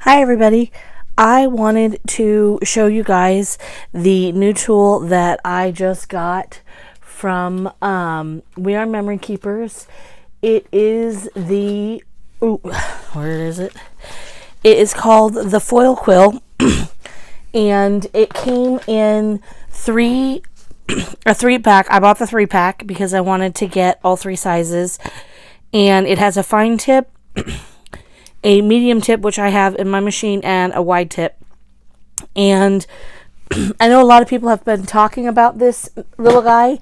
Hi everybody. I wanted to show you guys the new tool that I just got from We Are Memory Keepers. It is the where is it? It is called the Foil Quill and it came in a 3-pack. I bought the 3-pack because I wanted to get all 3 sizes, and it has a fine tip, a medium tip, which I have in my machine, and a wide tip. And I know a lot of people have been talking about this little guy,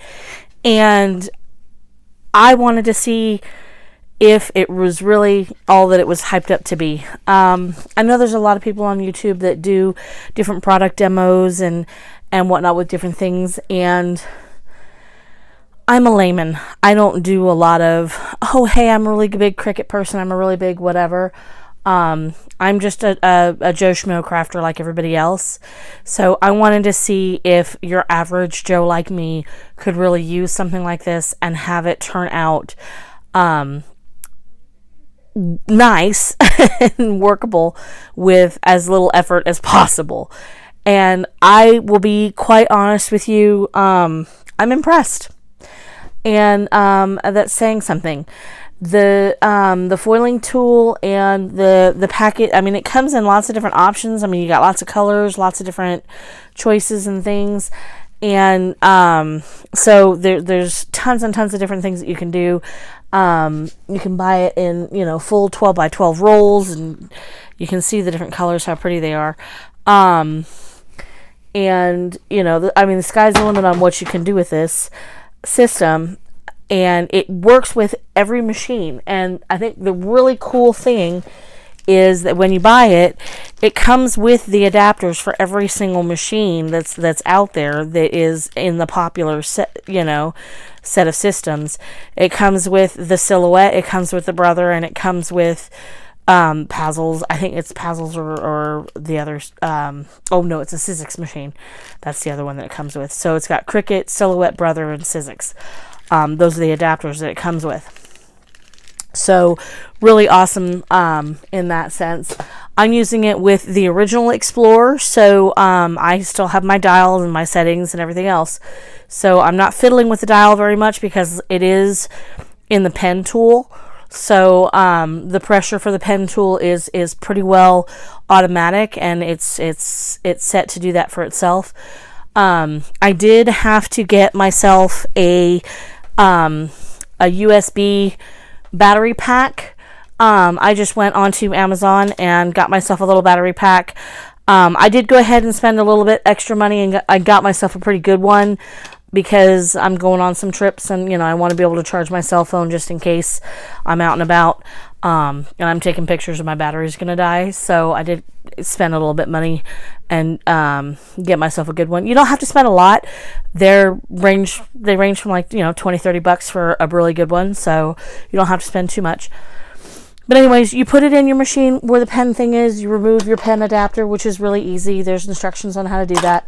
and I wanted to see if it was really all that it was hyped up to be. I know there's a lot of people on YouTube that do different product demos and whatnot with different things, and I'm a layman. I don't do a lot of, oh, hey, I'm a really big Cricut person. I'm a really big whatever. I'm just a Joe Schmo crafter like everybody else. So I wanted to see if your average Joe like me could really use something like this and have it turn out nice and workable with as little effort as possible. And I will be quite honest with you, I'm impressed. And that's saying something. The foiling tool and the packet, I mean, it comes in lots of different options. I mean, you got lots of colors, lots of different choices and things. And so there's tons and tons of different things that you can do. You can buy it in, full 12 by 12 rolls, and you can see the different colors, how pretty they are. And, the sky's the limit on what you can do with this system, and it works with every machine. And I think the really cool thing is that when you buy it, it comes with the adapters for every single machine that's out there that is in the popular set of systems. It comes with the Silhouette, it comes with the Brother, and it comes with Puzzles. I think it's Puzzles or the others. Oh no, it's a Sizzix machine. That's the other one that it comes with. So it's got Cricut, Silhouette, Brother, and Sizzix. Those are the adapters that it comes with. So really awesome in that sense. I'm using it with the original Explorer, so I still have my dials and my settings and everything else. So I'm not fiddling with the dial very much because it is in the pen tool. So the pressure for the pen tool is pretty well automatic, and it's set to do that for itself. I did have to get myself a USB battery pack. I just went onto Amazon and got myself a little battery pack. I did go ahead and spend a little bit extra money, and I got myself a pretty good one because I'm going on some trips, and I want to be able to charge my cell phone just in case I'm out and about, and I'm taking pictures and my battery's gonna die. So I did spend a little bit of money and get myself a good one. You don't have to spend a lot. They range from like $20-$30 for a really good one, so you don't have to spend too much. But anyways, you put it in your machine where the pen thing is. You remove your pen adapter, which is really easy. There's instructions on how to do that.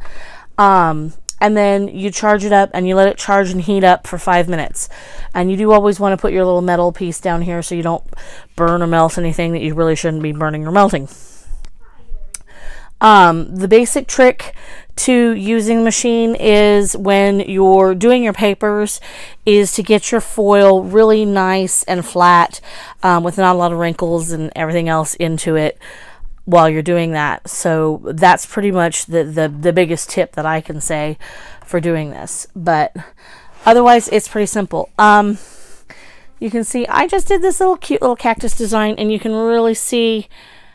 And then you charge it up and you let it charge and heat up for 5 minutes. And you do always want to put your little metal piece down here so you don't burn or melt anything that you really shouldn't be burning or melting. The basic trick to using the machine is when you're doing your papers is to get your foil really nice and flat with not a lot of wrinkles and everything else into it while you're doing that. So that's pretty much the biggest tip that I can say for doing this. But otherwise, it's pretty simple. You can see I just did this cute little cactus design, and you can really see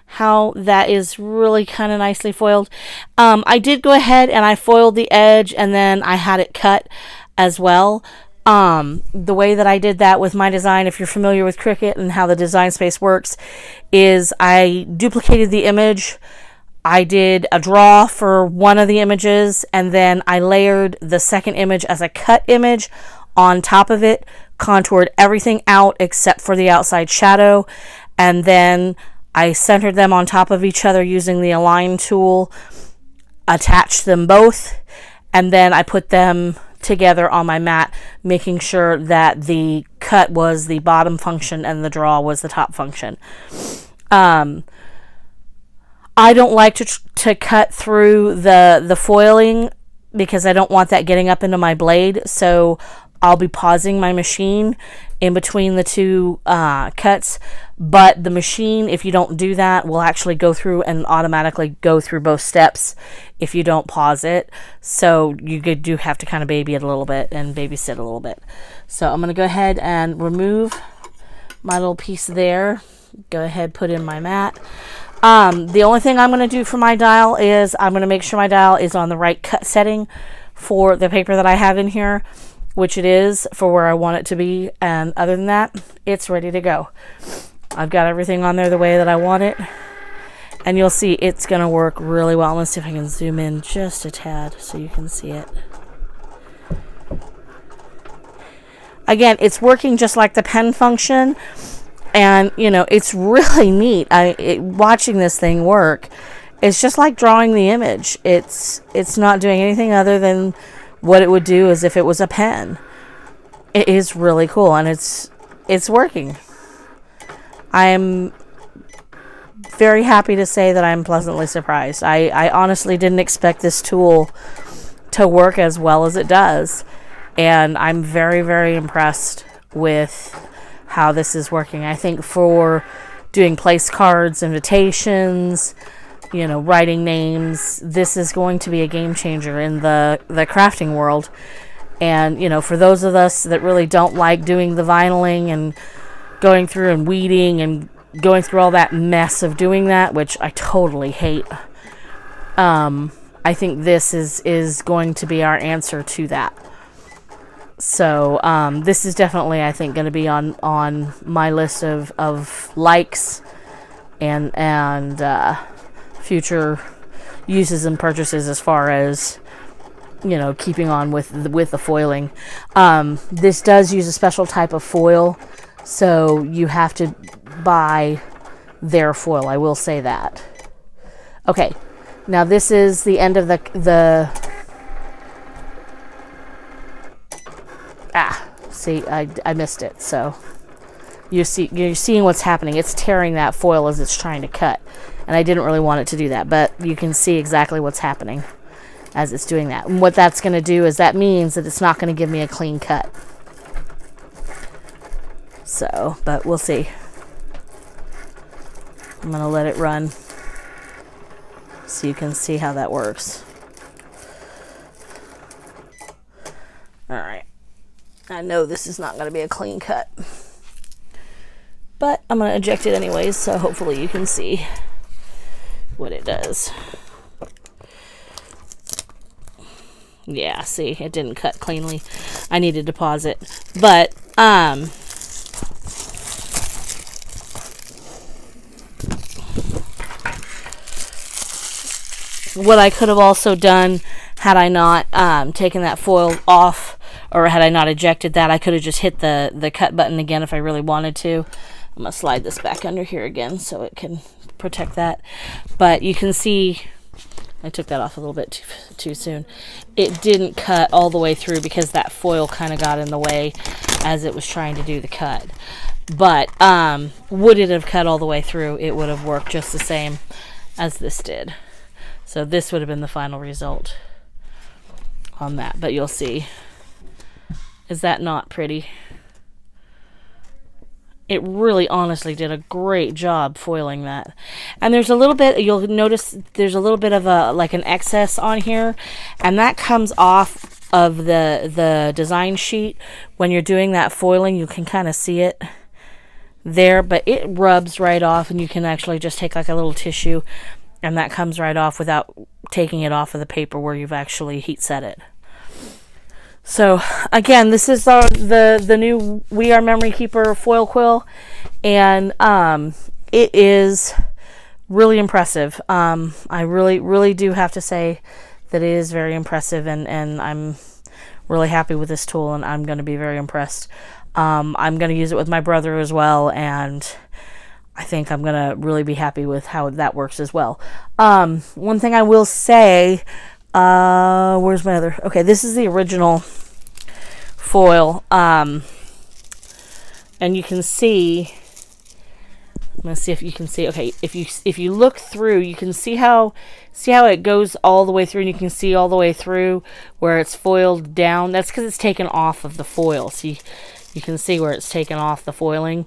how that is really kind of nicely foiled. I did go ahead and I foiled the edge, and then I had it cut as well. The way that I did that with my design, if you're familiar with Cricut and how the design space works, is I duplicated the image. I did a draw for one of the images, and then I layered the second image as a cut image on top of it, contoured everything out except for the outside shadow, and then I centered them on top of each other using the align tool, attached them both, and then I put them together on my mat, making sure that the cut was the bottom function and the draw was the top function. I don't like to cut through the foiling because I don't want that getting up into my blade. So I'll be pausing my machine in between the two cuts. But the machine, if you don't do that, will actually go through and automatically go through both steps if you don't pause it. So you do have to kind of baby it a little bit and babysit a little bit. So I'm going to go ahead and remove my little piece there. Go ahead, put in my mat. The only thing I'm going to do for my dial is I'm going to make sure my dial is on the right cut setting for the paper that I have in here, which it is for where I want it to be. And other than that, it's ready to go. I've got everything on there the way that I want it. And you'll see it's going to work really well. Let's see if I can zoom in just a tad so you can see it. Again, it's working just like the pen function. And, you know, it's really neat. Watching this thing work, it's just like drawing the image. It's not doing anything other than what it would do as if it was a pen. It is really cool, and it's working. I'm very happy to say that I'm pleasantly surprised. I honestly didn't expect this tool to work as well as it does. And I'm very, very impressed with how this is working. I think for doing place cards, invitations, you know, writing names, this is going to be a game changer in the crafting world. And, you know, for those of us that really don't like doing the vinyling and going through and weeding and going through all that mess of doing that, which I totally hate, I think this is going to be our answer to that. So this is definitely, I think, going to be on my list of likes and future uses and purchases as far as, you know, keeping on with the foiling. This does use a special type of foil, so you have to buy their foil. I will say that. Okay, now this is the end of the see, I missed it. So you're seeing what's happening. It's tearing that foil as it's trying to cut, and I didn't really want it to do that, but you can see exactly what's happening as it's doing that. And what that's going to do is that means that it's not going to give me a clean cut. So, but we'll see. I'm going to let it run so you can see how that works. All right. I know this is not going to be a clean cut, but I'm going to eject it anyways, so hopefully you can see what it does. Yeah, see, it didn't cut cleanly. I needed to pause it, but what I could have also done had I not taken that foil off, or had I not ejected that, I could have just hit the cut button again if I really wanted to. I'm going to slide this back under here again so it can protect that. But you can see, I took that off a little bit too soon. It didn't cut all the way through because that foil kind of got in the way as it was trying to do the cut. But would it have cut all the way through, it would have worked just the same as this did. So this would have been the final result on that. But you'll see. Is that not pretty? It really honestly did a great job foiling that. And there's a little bit, you'll notice there's a little bit of like an excess on here, and that comes off of the design sheet. When you're doing that foiling, you can kind of see it there, but it rubs right off, and you can actually just take like a little tissue, and that comes right off without taking it off of the paper where you've actually heat set it. So again, this is the new We Are Memory Keeper foil quill, and it is really impressive. I really do have to say that it is very impressive, and I'm really happy with this tool, and I'm going to be very impressed. I'm going to use it with my brother as well, and I think I'm going to really be happy with how that works as well. One thing I will say, where's my other? Okay, this is the original foil, and you can see I'm gonna see if you can see. Okay, if you look through, you can see how it goes all the way through, and you can see all the way through where it's foiled down. That's because it's taken off of the foil. See, you can see where it's taken off the foiling.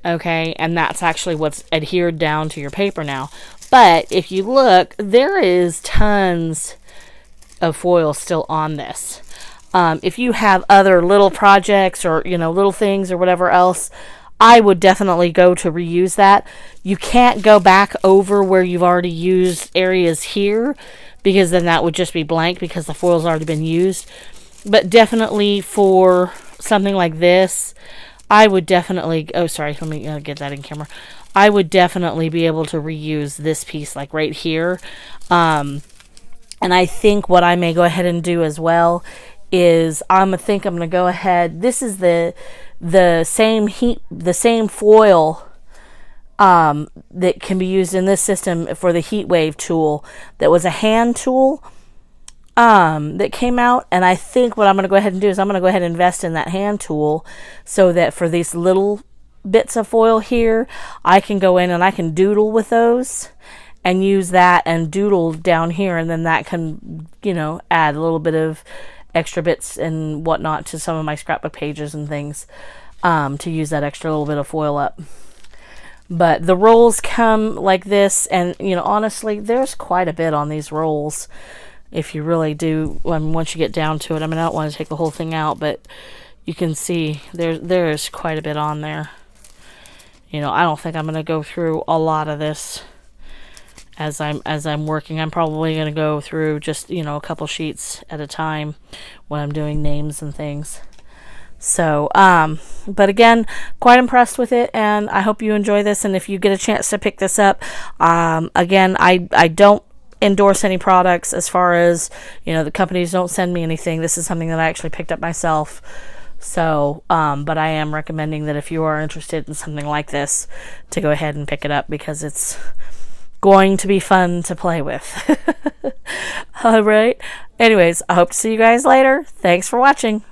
Okay, and that's actually what's adhered down to your paper now. But if you look, there is tons of foil still on this. If you have other little projects or, you know, little things or whatever else, I would definitely go to reuse that. You can't go back over where you've already used areas here, because then that would just be blank because the foil's already been used. But definitely for something like this, I would definitely, oh sorry, let me get that in camera. I would definitely be able to reuse this piece like right here. And I think what I may go ahead and do as well is I'm going to go ahead, this is the same foil that can be used in this system for the heat wave tool that was a hand tool that came out, and I think what I'm going to go ahead and do is I'm going to go ahead and invest in that hand tool so that for these little bits of foil here, I can go in and I can doodle with those and use that and doodle down here, and then that can, you know, add a little bit of extra bits and whatnot to some of my scrapbook pages and things, to use that extra little bit of foil up. But the rolls come like this, and you know, honestly, there's quite a bit on these rolls if you really do, once you get down to it. I mean, I don't want to take the whole thing out, but you can see there's quite a bit on there. You know, I don't think I'm going to go through a lot of this as I'm working. I'm probably going to go through just, you know, a couple sheets at a time when I'm doing names and things. So, but again, quite impressed with it, and I hope you enjoy this. And if you get a chance to pick this up, again, I don't endorse any products as far as, you know, the companies don't send me anything. This is something that I actually picked up myself. So, but I am recommending that if you are interested in something like this, to go ahead and pick it up, because it's going to be fun to play with. All right. Anyways, I hope to see you guys later. Thanks for watching.